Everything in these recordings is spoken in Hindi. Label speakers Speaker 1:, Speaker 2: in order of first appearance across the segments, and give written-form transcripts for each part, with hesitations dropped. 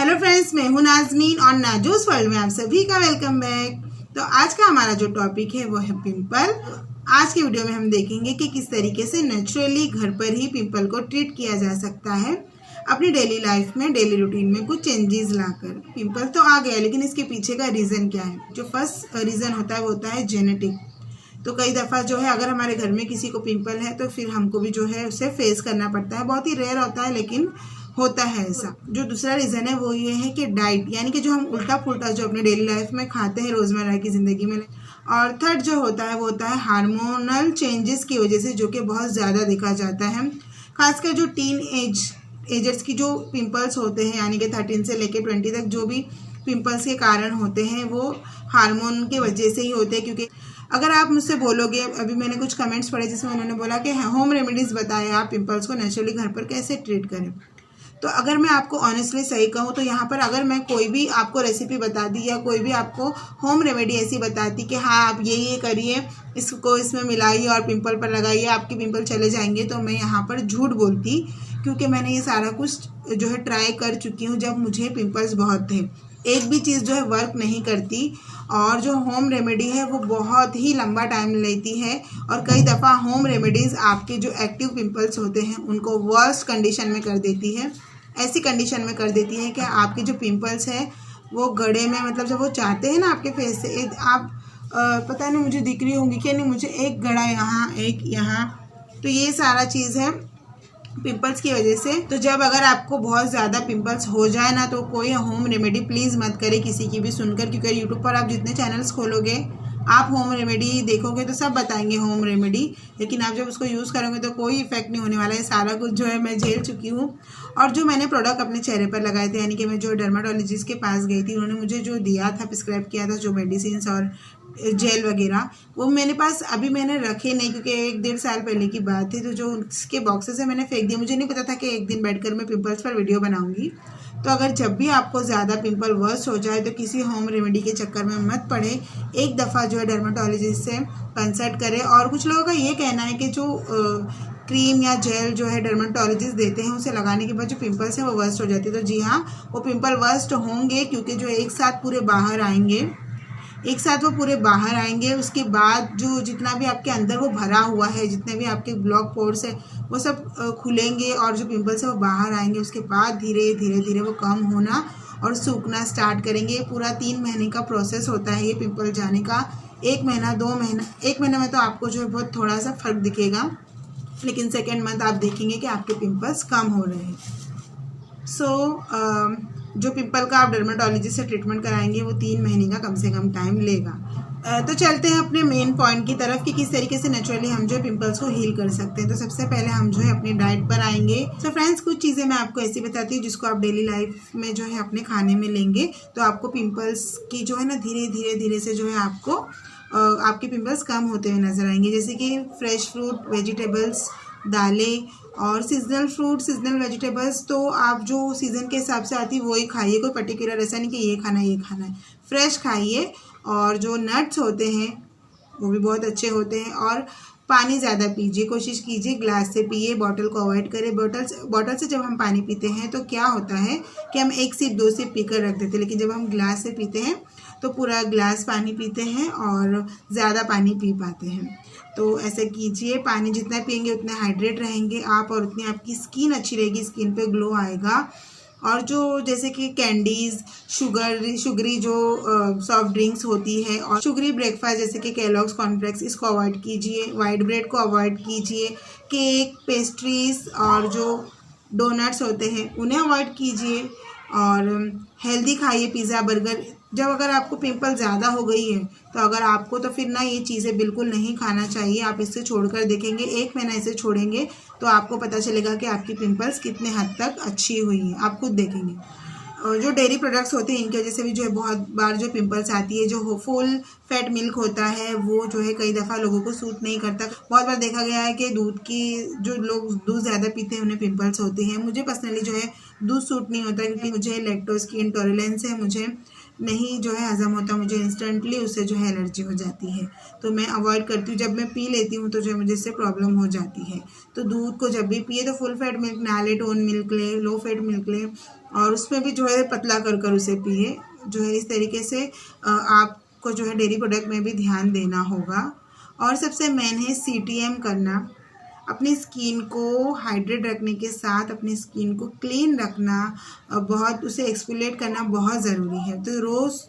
Speaker 1: हेलो फ्रेंड्स, मैं हूं नाज़मीन और नाजूस वर्ल्ड में आप सभी का वेलकम बैक। तो आज का हमारा जो टॉपिक है वो है पिंपल। आज की वीडियो में हम देखेंगे कि किस तरीके से नेचुरली घर पर ही पिंपल को ट्रीट किया जा सकता है अपनी डेली लाइफ में, डेली रूटीन में कुछ चेंजेस लाकर। पिंपल तो आ गया, लेकिन इसके पीछे का रीज़न क्या है? जो फर्स्ट रीज़न होता है वो होता है जेनेटिक। तो कई दफ़ा जो है अगर हमारे घर में किसी को पिंपल है तो फिर हमको भी जो है उसे फेस करना पड़ता है। बहुत ही रेयर होता है लेकिन होता है ऐसा। जो दूसरा रीज़न है वो ये है कि डाइट, यानी कि जो हम उल्टा पुल्टा जो अपने डेली लाइफ में खाते हैं रोज़मर्रा की ज़िंदगी में। और थर्ड जो होता है वो होता है हार्मोनल चेंजेस की वजह से, जो कि बहुत ज़्यादा देखा जाता है। खासकर जो एजर्स की जो पिंपल्स होते हैं, यानी कि 13 से लेकर 20 तक जो भी पिंपल्स के कारण होते हैं वो हार्मोन की वजह से ही होते हैं। क्योंकि अगर आप मुझसे बोलोगे, अभी मैंने कुछ कमेंट्स पढ़े जिसमें उन्होंने बोला कि होम रेमेडीज़ बताएं आप पिंपल्स को नेचुरली घर पर कैसे ट्रीट करें। तो अगर मैं आपको ऑनेस्टली सही कहूँ तो यहाँ पर अगर मैं कोई भी आपको रेसिपी बता दी या कोई भी आपको होम रेमेडी ऐसी बताती कि हाँ आप ये करिए, इसको इसमें मिलाइए और पिंपल पर लगाइए, आपके पिंपल चले जाएंगे, तो मैं यहाँ पर झूठ बोलती। क्योंकि मैंने ये सारा कुछ जो है ट्राई कर चुकी हूँ जब मुझे पिंपल्स बहुत थे। एक भी चीज़ जो है वर्क नहीं करती और जो होम रेमेडी है वो बहुत ही लंबा टाइम लेती है। और कई दफ़ा होम रेमेडीज़ आपके जो एक्टिव पिंपल्स होते हैं उनको वर्स्ट कंडीशन में कर देती है। ऐसी कंडीशन में कर देती है कि आपके जो पिंपल्स है वो गड़े में, मतलब जब वो चाहते हैं ना आपके फेस से, एक आप पता नहीं मुझे दिख रही होंगी कि नहीं, मुझे एक गड़ा यहाँ, एक यहाँ, तो ये सारा चीज़ है पिंपल्स की वजह से। तो जब अगर आपको बहुत ज़्यादा पिंपल्स हो जाए ना तो कोई होम रेमेडी प्लीज़ मत करें किसी की भी सुनकर। क्योंकि यूट्यूब पर आप जितने चैनल्स खोलोगे आप होम रेमेडी देखोगे तो सब बताएंगे होम रेमेडी, लेकिन आप जब उसको यूज़ करोगे तो कोई इफेक्ट नहीं होने वाला है। सारा कुछ जो है मैं झेल चुकी हूँ। और जो मैंने प्रोडक्ट अपने चेहरे पर लगाए थे, यानी कि मैं जो डर्माटोलॉजिस्ट के पास गई थी, उन्होंने मुझे जो दिया था, प्रिस्क्राइब किया था जो मेडिसिन और जेल वगैरह, वो मेरे पास अभी मैंने रखे नहीं क्योंकि 1-1.5 साल पहले की बात थी। तो जो उसके बॉक्सेस है मैंने फेंक दिया। मुझे नहीं पता था कि एक दिन बैठकर मैं पिंपल्स पर वीडियो बनाऊंगी। तो अगर जब भी आपको ज़्यादा पिंपल वर्स्ट हो जाए तो किसी होम रेमेडी के चक्कर में मत पड़े। एक दफ़ा जो है डर्माटोलॉजिस्ट से कंसल्ट करें। और कुछ लोगों का ये कहना है कि जो क्रीम या जेल जो है डर्माटोलॉजिस्ट देते हैं उसे लगाने के बाद जो पिंपल्स है वो वर्स्ट हो जाती है। तो जी हाँ, वो पिंपल वर्स्ट होंगे क्योंकि जो एक साथ पूरे बाहर आएंगे, एक साथ वो पूरे बाहर आएंगे। उसके बाद जो जितना भी आपके अंदर वो भरा हुआ है, जितने भी आपके ब्लॉक पोर्स है वो सब खुलेंगे और जो पिंपल्स है वो बाहर आएंगे। उसके बाद धीरे धीरे वो कम होना और सूखना स्टार्ट करेंगे। पूरा 3 महीने का प्रोसेस होता है ये पिंपल जाने का। 1 महीना 2 महीना, 1 महीने में तो आपको जो है बहुत थोड़ा सा फर्क दिखेगा, लेकिन सेकेंड मंथ आप देखेंगे कि आपके पिंपल्स कम हो रहे हैं। जो पिंपल का आप डर्माटोलॉजिस्ट से ट्रीटमेंट कराएंगे वो 3 महीने का कम से कम टाइम लेगा। तो चलते हैं अपने मेन पॉइंट की तरफ कि किस तरीके से नेचुरली हम जो पिंपल्स को हील कर सकते हैं। तो सबसे पहले हम जो है अपनी डाइट पर आएंगे। तो फ्रेंड्स, कुछ चीज़ें मैं आपको ऐसी बताती हूँ जिसको आप डेली लाइफ में जो है अपने खाने में लेंगे तो आपको पिंपल्स की जो है ना धीरे से जो है आपको आपके पिंपल्स कम होते हुए नजर आएंगे। जैसे कि फ्रेश फ्रूट, वेजिटेबल्स, दालें और सीजनल फ्रूट, सीजनल वेजिटेबल्स। तो आप जो सीज़न के हिसाब से आती है वही खाइए। कोई पर्टिकुलर ऐसा नहीं कि ये खाना है। फ्रेश खाइए। और जो नट्स होते हैं वो भी बहुत अच्छे होते हैं। और पानी ज़्यादा पीजिए, कोशिश कीजिए ग्लास से पिए, बॉटल को अवॉइड करें। बॉटल से जब हम पानी पीते हैं तो क्या होता है कि हम 1 सिप 2 सिप पीकर रख देते हैं, लेकिन जब हम ग्लास से पीते हैं तो पूरा ग्लास पानी पीते हैं और ज़्यादा पानी पी पाते हैं। तो ऐसे कीजिए, पानी जितना पिएंगे उतने हाइड्रेट रहेंगे आप और उतनी आपकी स्किन अच्छी रहेगी, स्किन पे ग्लो आएगा। और जो जैसे कि कैंडीज़, शुगरी जो सॉफ्ट ड्रिंक्स होती है और शुगरी ब्रेकफास्ट जैसे कि केलॉग्स, कॉर्नफ्लेक्स, इसको अवॉइड कीजिए। वाइट ब्रेड को अवॉइड कीजिए। केक, पेस्ट्रीज और जो डोनट्स होते हैं उन्हें अवॉइड कीजिए। और हेल्दी खाइए, पिज़्ज़ा, बर्गर। जब अगर आपको पिंपल ज़्यादा हो गई है तो अगर आपको तो फिर ना ये चीज़ें बिल्कुल नहीं खाना चाहिए। आप इससे छोड़कर देखेंगे, 1 महीना इसे छोड़ेंगे तो आपको पता चलेगा कि आपकी पिंपल्स कितने हद तक अच्छी हुई है, आप खुद देखेंगे। और जो डेयरी प्रोडक्ट्स होते हैं इनकी वजह से भी जो है बहुत बार जो पिंपल्स आती है। जो फुल फैट मिल्क होता है वो जो है कई दफ़ा लोगों को सूट नहीं करता। बहुत बार देखा गया है कि जो लोग दूध ज़्यादा पीते हैं उन्हें पिंपल्स होते हैं। मुझे पर्सनली जो है दूध सूट नहीं होता क्योंकि मुझे लैक्टोज की इंटॉलरेंस है। मुझे नहीं जो है हज़म होता, मुझे इंस्टेंटली उससे जो है एलर्जी हो जाती है। तो मैं अवॉइड करती हूँ, जब मैं पी लेती हूँ तो जो है मुझे इससे प्रॉब्लम हो जाती है। तो दूध को जब भी पिए तो फुल फैट मिल्क ना ले, टोन मिल्क ले, लो फैट मिल्क ले, और उसमें भी जो है पतला कर कर उसे पिए। जो है इस तरीके से आपको जो है डेयरी प्रोडक्ट में भी ध्यान देना होगा। और सबसे मेन है CTM करना, अपनी स्किन को हाइड्रेट रखने के साथ अपनी स्किन को क्लीन रखना, बहुत उसे एक्सफोलिएट करना बहुत ज़रूरी है। तो रोज़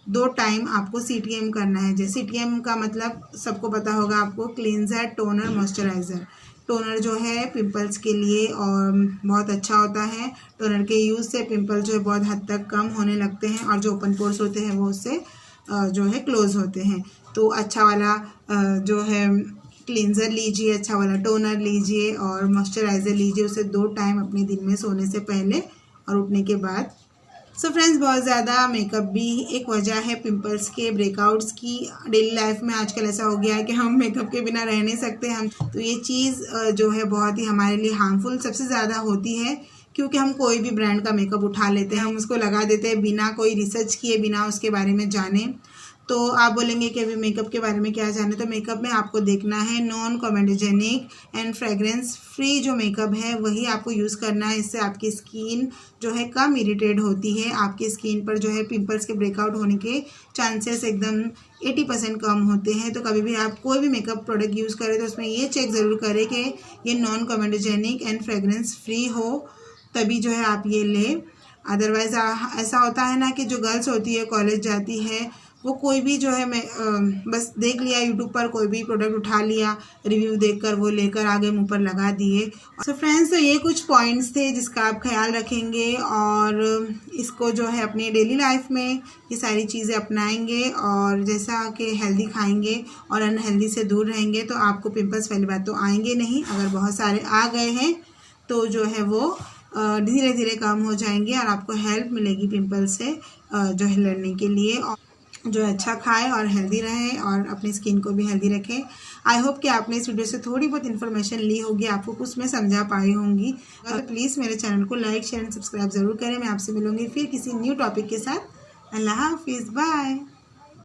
Speaker 1: 2 टाइम आपको CTM करना है। जैसे CTM का मतलब सबको पता होगा आपको, क्लींजर, टोनर, मॉइस्चराइज़र। टोनर जो है पिंपल्स के लिए और बहुत अच्छा होता है। टोनर के यूज़ से पिंपल जो है बहुत हद तक कम होने लगते हैं और जो ओपन पोर्स होते हैं वो उससे जो है क्लोज़ होते हैं। तो अच्छा वाला जो है क्लींजर लीजिए, अच्छा वाला टोनर लीजिए और मॉइस्चराइज़र लीजिए, उसे 2 टाइम अपने दिन में सोने से पहले और उठने के बाद। सो फ्रेंड्स, बहुत ज़्यादा मेकअप भी एक वजह है पिंपल्स के ब्रेकआउट्स की। डेली लाइफ में आजकल ऐसा हो गया है कि हम मेकअप के बिना रह नहीं सकते हम। तो ये चीज़ जो है बहुत ही हमारे लिए हार्मफुल सबसे ज़्यादा होती है, क्योंकि हम कोई भी ब्रांड का मेकअप उठा लेते हैं, हम उसको लगा देते हैं बिना कोई रिसर्च किए, बिना उसके बारे में जाने। तो आप बोलेंगे कि अभी मेकअप के बारे में क्या जाने, तो मेकअप में आपको देखना है non comedogenic and fragrance free जो मेकअप है वही आपको यूज़ करना है। इससे आपकी स्किन जो है कम इरिटेट होती है, आपकी स्किन पर जो है पिंपल्स के ब्रेकआउट होने के चांसेस एकदम 80% कम होते हैं। तो कभी भी आप कोई भी मेकअप प्रोडक्ट यूज़ करें तो उसमें ये चेक ज़रूर करें कि ये non comedogenic and fragrance free हो, तभी जो है आप ये लें। अदरवाइज़ ऐसा होता है ना कि जो गर्ल्स होती है, कॉलेज जाती है, वो कोई भी जो है मैं बस देख लिया यूट्यूब पर, कोई भी प्रोडक्ट उठा लिया, रिव्यू देखकर वो लेकर आगे मुंह पर लगा दिए। सो फ्रेंड्स, तो ये कुछ पॉइंट्स थे जिसका आप ख्याल रखेंगे और इसको जो है अपनी डेली लाइफ में ये सारी चीज़ें अपनाएंगे और जैसा कि हेल्दी खाएंगे और अनहेल्दी से दूर रहेंगे तो आपको पिंपल्स पहली बात तो आएंगे नहीं। अगर बहुत सारे आ गए हैं तो जो है वो धीरे धीरे कम हो जाएंगे और आपको हेल्प मिलेगी पिंपल से जो है लड़ने के लिए। और जो अच्छा खाए और हेल्दी रहे और अपनी स्किन को भी हेल्दी रखें। आई होप कि आपने इस वीडियो से थोड़ी बहुत इन्फॉर्मेशन ली होगी, आपको कुछ में समझा पाई होंगी। अगर प्लीज़ मेरे चैनल को लाइक, शेयर एंड सब्सक्राइब ज़रूर करें। मैं आपसे मिलूंगी फिर किसी न्यू टॉपिक के साथ। अल्लाह हाफिज़, बाय।